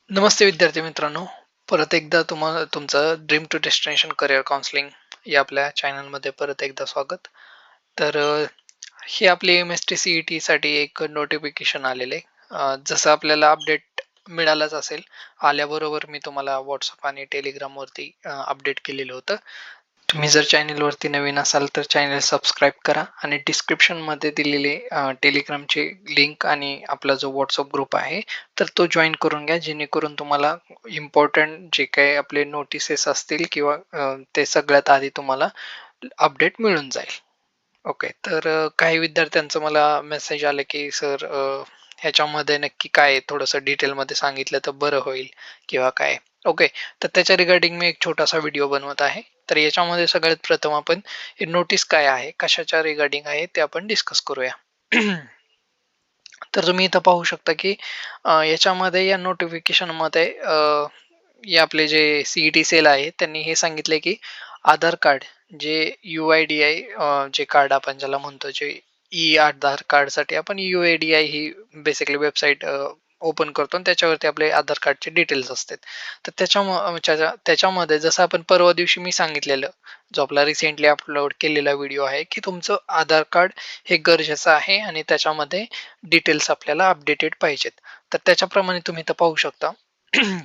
नमस्ते विद्यार्थी मित्रांनो. परत एकदा तुम्हाला तुमचं dream to destination career counselling या आपल्या चॅनलमध्ये परत एकदा स्वागत. तर हे आपले MST CET साठी एक नोटिफिकेशन आलेले. जसं आपल्याला अपडेट मिळालंच असेल, आल्याबरोबर मी तुम्हाला WhatsApp आणि Telegram वरती अपडेट केलेलं होतं. तुम्ही जर चॅनलवरती नवीन असाल तर चॅनल सबस्क्राईब करा आणि डिस्क्रिप्शनमध्ये दिलेले टेलिग्रामची लिंक आणि आपला जो व्हॉट्सअप ग्रुप आहे तर तो जॉईन करून घ्या, जेणेकरून तुम्हाला इम्पॉर्टंट जे काही आपले नोटिसेस असतील किंवा ते सगळ्यात आधी तुम्हाला अपडेट मिळून जाईल. ओके. तर काही विद्यार्थ्यांचं मला मेसेज आलं की सर, ह्याच्यामध्ये नक्की काय आहे? थोडंसं डिटेलमध्ये सांगितलं तर बरं होईल किंवा काय. ओके. तर त्याच्या रिगार्डिंग मी एक छोटासा व्हिडिओ बनवत आहे. तर याच्यामध्ये सगळ्यात प्रथम आपण हे नोटीस काय आहे, कशाच्या रिगार्डिंग आहे ते आपण डिस्कस करूया. तर तुम्ही इथं पाहू शकता की याच्यामध्ये या नोटिफिकेशनमध्ये हे आपले जे CET सेल आहे त्यांनी हे सांगितले की आधार कार्ड जे UIDI जे कार्ड आपण ज्याला म्हणतो, जे आधार कार्ड साठी आपण UIDI ही बेसिकली वेबसाईट ओपन करतो आणि त्याच्यावरती आपले आधार कार्डचे डिटेल्स असतात. तर त्याच्यामध्ये जसं आपण परवा दिवशी मी सांगितलेलं, जो आपला रिसेंटली अपलोड केलेला व्हिडिओ आहे, की तुमचं आधार कार्ड हे गरजेचं आहे आणि त्याच्यामध्ये डिटेल्स आपल्याला अपडेटेड पाहिजेत. तर त्याच्याप्रमाणे तुम्ही इथं पाहू शकता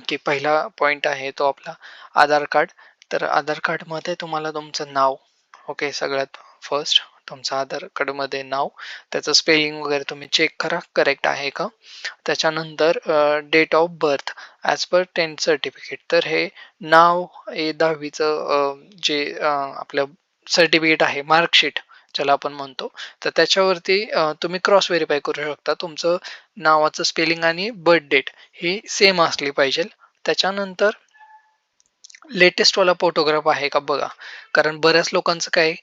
की पहिला पॉइंट आहे तो आपला आधार कार्ड. तर आधार कार्डमध्ये तुम्हाला तुमचं नाव, ओके, सगळ्यात फर्स्ट तुमचं आधार कार्डमध्ये नाव, त्याचं स्पेलिंग वगैरे तुम्ही चेक करा करेक्ट आहे का. त्याच्यानंतर date of birth as per 10th certificate. तर हे नाव हे 10वीचं जे आपलं सर्टिफिकेट आहे, मार्कशीट ज्याला आपण म्हणतो, तर त्याच्यावरती तुम्ही क्रॉस व्हेरीफाय करू शकता. तुमचं नावाचं स्पेलिंग आणि बर्थ डेट ही सेम असली पाहिजे. त्याच्यानंतर लेटेस्ट वाला फोटोग्राफ आहे का बघा. कारण बऱ्याच लोकांचं काय,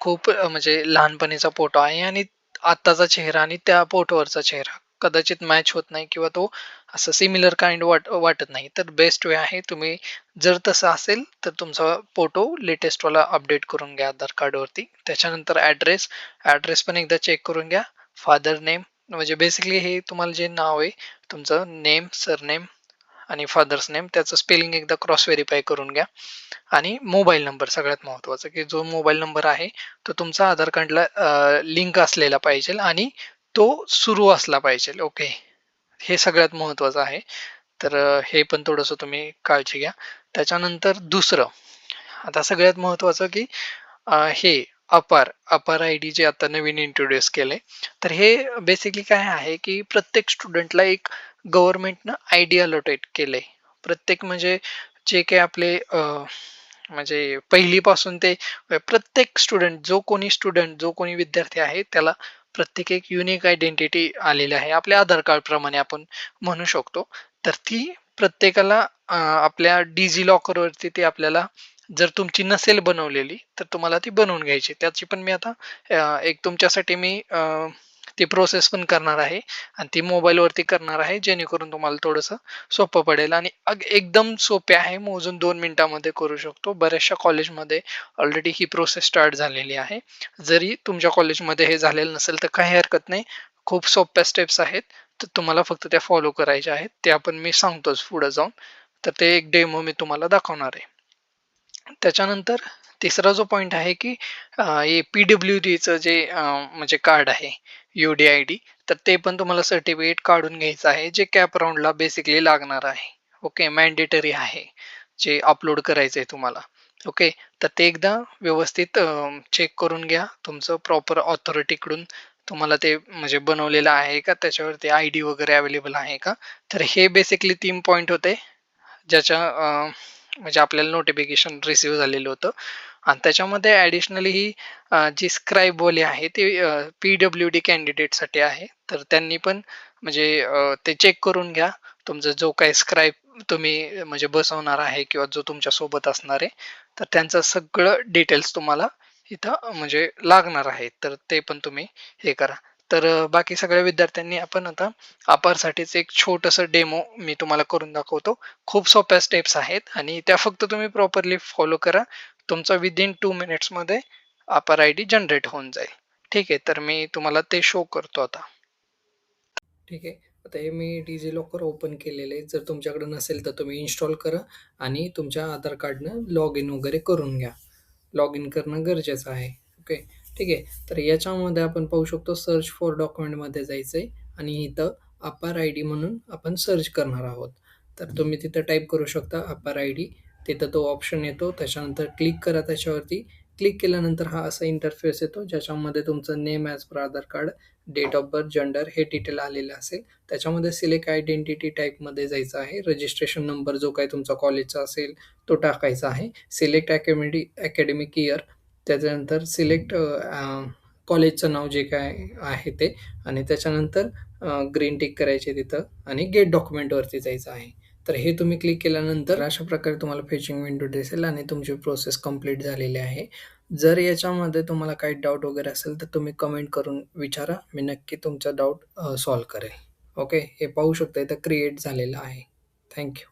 खूप म्हणजे लहानपणीचा फोटो आहे आणि आत्ताचा चेहरा आणि त्या फोटोवरचा चेहरा कदाचित मॅच होत नाही किंवा तो असं सिमिलर काइंड वाटत नाही. तर बेस्ट वे आहे, तुम्ही जर तसं असेल तर तुमचा फोटो लेटेस्ट वाला अपडेट करून घ्या आधार कार्डवरती. त्याच्यानंतर ॲड्रेस, ॲड्रेस पण एकदा चेक करून घ्या. फादर नेम म्हणजे बेसिकली हे तुम्हाला जे नाव आहे, तुमचं नेम, सरनेम आणि फादर्स नेम त्याचं स्पेलिंग एकदा क्रॉस व्हेरीफाय करून घ्या. आणि मोबाईल नंबर सगळ्यात महत्त्वाचं, की जो मोबाईल नंबर आहे तो तुमचा आधार कार्डला लिंक असलेला पाहिजे आणि तो सुरू असला पाहिजे. ओके. हे सगळ्यात महत्त्वाचं आहे. तर हे पण थोडंसं तुम्ही काळजी घ्या. त्याच्यानंतर दुसरं, आता सगळ्यात महत्त्वाचं की हे अपार ID जे आता नवीन इंट्रोड्यूस केलंय. तर हे बेसिकली काय आहे, की प्रत्येक स्टुडंटला एक गव्हर्नमेंटनं ID अलॉटेड केलंय. प्रत्येक म्हणजे जे काही आपले म्हणजे पहिलीपासून ते प्रत्येक स्टुडंट, जो कोणी विद्यार्थी आहे त्याला प्रत्येक एक युनिक आयडेंटिटी आलेली आहे. आपल्या आधार कार्ड प्रमाणे आपण म्हणू शकतो. तर ती प्रत्येकाला आपल्या डिजी लॉकरवरती ते आपल्याला, जर तुमची नसेल बनवलेली तर तुम्हाला ती बनवून घ्यायची. त्याची पण मी आता एक तुमच्यासाठी मी ती प्रोसेस पण करणार आहे आणि ती मोबाईलवरती करणार आहे, जेणेकरून तुम्हाला थोडंसं सोपं पडेल आणि एकदम सोपे आहे. मोजून 2 मिनिटामध्ये करू शकतो. बऱ्याचशा कॉलेजमध्ये ऑलरेडी ही प्रोसेस स्टार्ट झालेली आहे. जरी तुमच्या कॉलेजमध्ये हे झालेलं नसेल तर काही हरकत नाही. खूप सोप्या स्टेप्स आहेत. तर तुम्हाला फक्त त्या फॉलो करायच्या आहेत. त्या पण मी सांगतोच पुढे जाऊन. तर ते एक डेमो मी तुम्हाला दाखवणार आहे. त्याच्यानंतर तिसरा जो पॉइंट आहे की हे PWDचं जे म्हणजे कार्ड आहे, UDID, तर ते पण तुम्हाला सर्टिफिकेट काढून घ्यायचं आहे, जे कॅप राऊंडला बेसिकली लागणार आहे. ओके, मॅन्डेटरी आहे, जे अपलोड करायचं आहे तुम्हाला. ओके. तर ते एकदा व्यवस्थित चेक करून घ्या. तुमचं प्रॉपर ऑथॉरिटीकडून तुम्हाला ते म्हणजे बनवलेलं आहे का, त्याच्यावरती ID वगैरे अवेलेबल आहे का. तर हे बेसिकली 3 पॉइंट होते, ज्याच्या म्हणजे आपल्याला नोटिफिकेशन रिसीव्ह झालेलं होतं. आणि त्याच्यामध्ये ॲडिशनली ही जी स्क्राईबवाली आहे ते PWD कॅन्डिडेटसाठी आहे. तर त्यांनी पण म्हणजे ते चेक करून घ्या. तुमचा जो काही स्क्राईब तुम्ही म्हणजे बसवणार आहे किंवा जो तुमच्या सोबत असणार आहे, तर त्यांचं सगळं डिटेल्स तुम्हाला इथं म्हणजे लागणार आहे. तर ते पण तुम्ही हे करा. तर बाकी सगळ्या विद्यार्थ्यांनी आपण आता अपारसाठीच एक छोटंसं डेमो मी तुम्हाला करून दाखवतो. खूप सोप्या स्टेप्स आहेत आणि त्या फक्त तुम्ही प्रॉपरली फॉलो करा. तुमचा विदिन 2 मिनिट्समध्ये अपार ID जनरेट होऊन जाईल. ठीक आहे. तर मी तुम्हाला ते शो करतो आता. ठीक आहे. आता हे मी डिजिलॉकर ओपन केलेलं आहे. जर तुमच्याकडे नसेल तर तुम्ही इन्स्टॉल करा आणि तुमच्या आधार कार्डनं लॉग इन वगैरे करून घ्या. लॉग इन करणं गरजेचं आहे. ओके. ठीक आहे. तर याच्यामध्ये आपण पाहू शकतो सर्च फॉर डॉक्युमेंटमध्ये जायचं आहे आणि इथं अपार आय-डी म्हणून आपण सर्च करणार आहोत. तर तुम्ही तिथं टाईप करू शकता अपार आय-डी. तिथं तो ऑप्शन येतो. त्याच्यानंतर क्लिक करा त्याच्यावरती. क्लिक केल्यानंतर हा असा इंटरफेस येतो ज्याच्यामध्ये तुमचं name as per Aadhaar card, date of birth, gender हे डिटेल आलेलं असेल. त्याच्यामध्ये सिलेक्ट आयडेंटिटी टाइपमध्ये जायचं आहे. रजिस्ट्रेशन नंबर जो काही तुमचा कॉलेजचा असेल तो टाकायचा आहे. सिलेक्ट अकॅडमिक इयर, त्याच्यानंतर सिलेक्ट कॉलेजचं नाव जे काय आहे ते आणि त्याच्यानंतर ग्रीन टिक करायचे तिथं आणि गेट डॉक्युमेंटवरती जायचं आहे. तर हे तुम्ही क्लिक केल्यानंतर अशा प्रकारे तुम्हाला फेचिंग विंडो दिसेल आणि तुमची प्रोसेस कंप्लीट झालेली आहे. जर याच्यामध्ये तुम्हाला काही डाऊट वगैरे असेल तर तुम्ही कमेंट करून विचारा. मी नक्की तुमचा डाऊट सॉल्व्ह करेल. ओके. हे पाहू शकता इथं क्रिएट झालेलं आहे. Thank you.